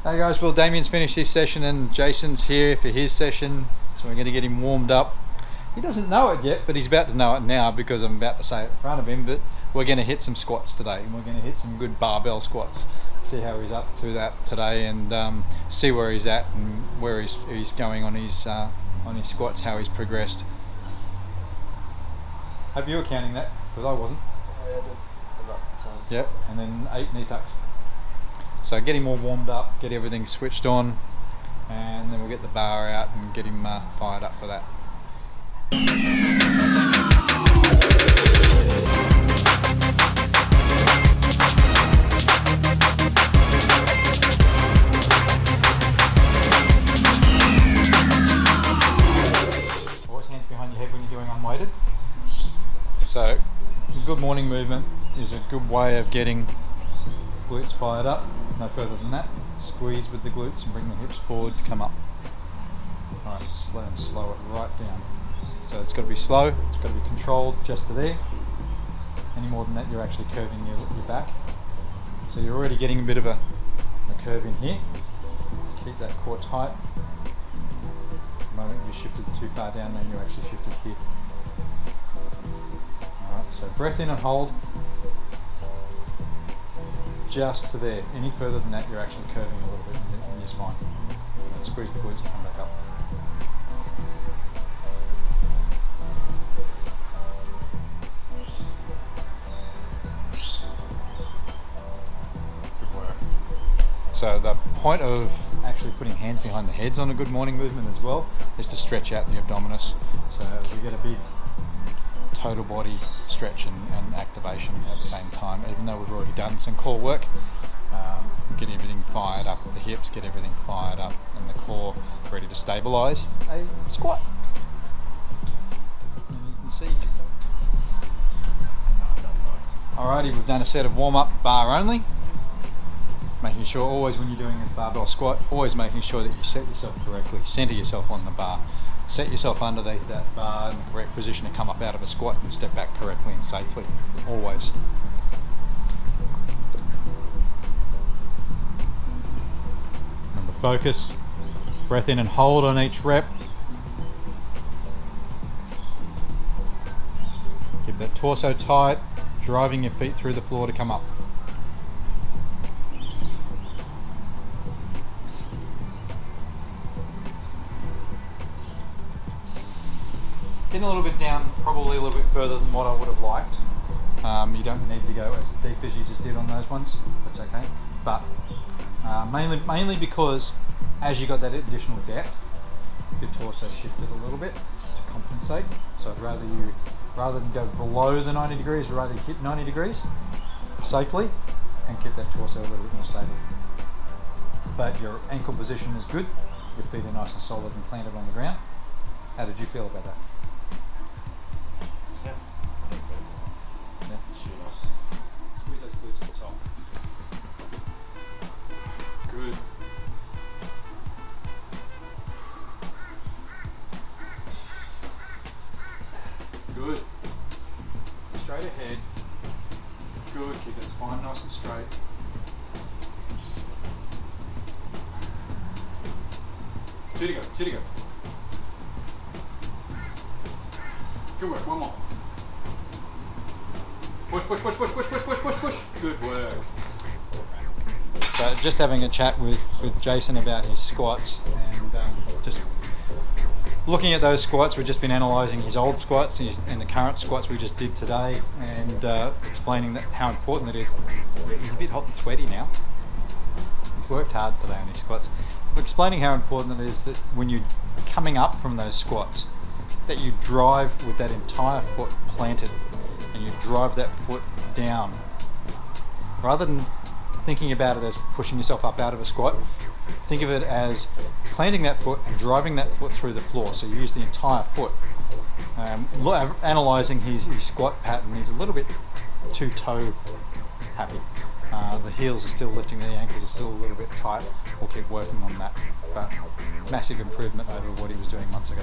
Hey guys, well Damien's finished his session and Jason's here for his session, so we're going to get him warmed up. He doesn't know it yet, but he's about to know it now because I'm about to say it in front of him, but we're going to hit some squats today, and we're going to hit some good barbell squats. See how he's up to that today, and see where he's at and where he's going on his squats, how he's progressed. Hope you were counting that, because I wasn't. Yeah, I did about 10. Yep, and then 8 knee tucks. So get him all warmed up, get everything switched on, and then we'll get the bar out and get him fired up for that. Always hands behind your head when you're doing unweighted. So a good morning movement is a good way of getting glutes fired up. No further than that. Squeeze with the glutes and bring the hips forward to come up. Alright, slow it right down. So it's got to be slow, it's got to be controlled just to there. Any more than that, you're actually curving your back. So you're already getting a bit of a curve in here. Keep that core tight. The moment you shifted too far down, then you actually shifted here. Alright, so breath in and hold. Just to there. Any further than that, you're actually curving a little bit in your spine. And squeeze the glutes to come back up. Good work. So the point of actually putting hands behind the heads on a good morning movement as well is to stretch out the abdominis. So we get a big total body stretch and activation at the same time, even though we've already done some core work. Get everything fired up at the hips, get everything fired up and the core ready to stabilise a squat. And you can see. Alrighty, we've done a set of warm-up bar only. Making sure always when you're doing a barbell squat, always making sure that you set yourself correctly, centre yourself on the bar. Set yourself underneath that bar in the correct position to come up out of a squat and step back correctly and safely, always. Remember, focus, breath in and hold on each rep. Keep that torso tight, driving your feet through the floor to come up. Getting a little bit down, probably a little bit further than what I would have liked. You don't need to go as deep as you just did on those ones. That's okay. But mainly because as you got that additional depth, your torso shifted a little bit to compensate. So I'd rather than go below the 90 degrees, I'd rather hit 90 degrees safely and get that torso a little bit more stable. But your ankle position is good. Your feet are nice and solid and planted on the ground. How did you feel about that? Squeeze those glutes at the top. Good. Good. Straight ahead. Good. Keep that spine nice and straight. Two to go. Two to go. Good work. One more. Push, push, push, push, push, push, push, push, push. Good work. So just having a chat with Jason about his squats and just looking at those squats. We've just been analysing his old squats and the current squats we just did today, and explaining that how important it is. He's a bit hot and sweaty now. He's worked hard today on his squats. We're explaining how important it is that when you're coming up from those squats, that you drive with that entire foot planted and you drive that foot down. Rather than thinking about it as pushing yourself up out of a squat, think of it as planting that foot and driving that foot through the floor. So you use the entire foot. Analysing his squat pattern, he's a little bit too toe happy. The heels are still lifting, the ankles are still a little bit tight. We'll keep working on that, but massive improvement over what he was doing months ago.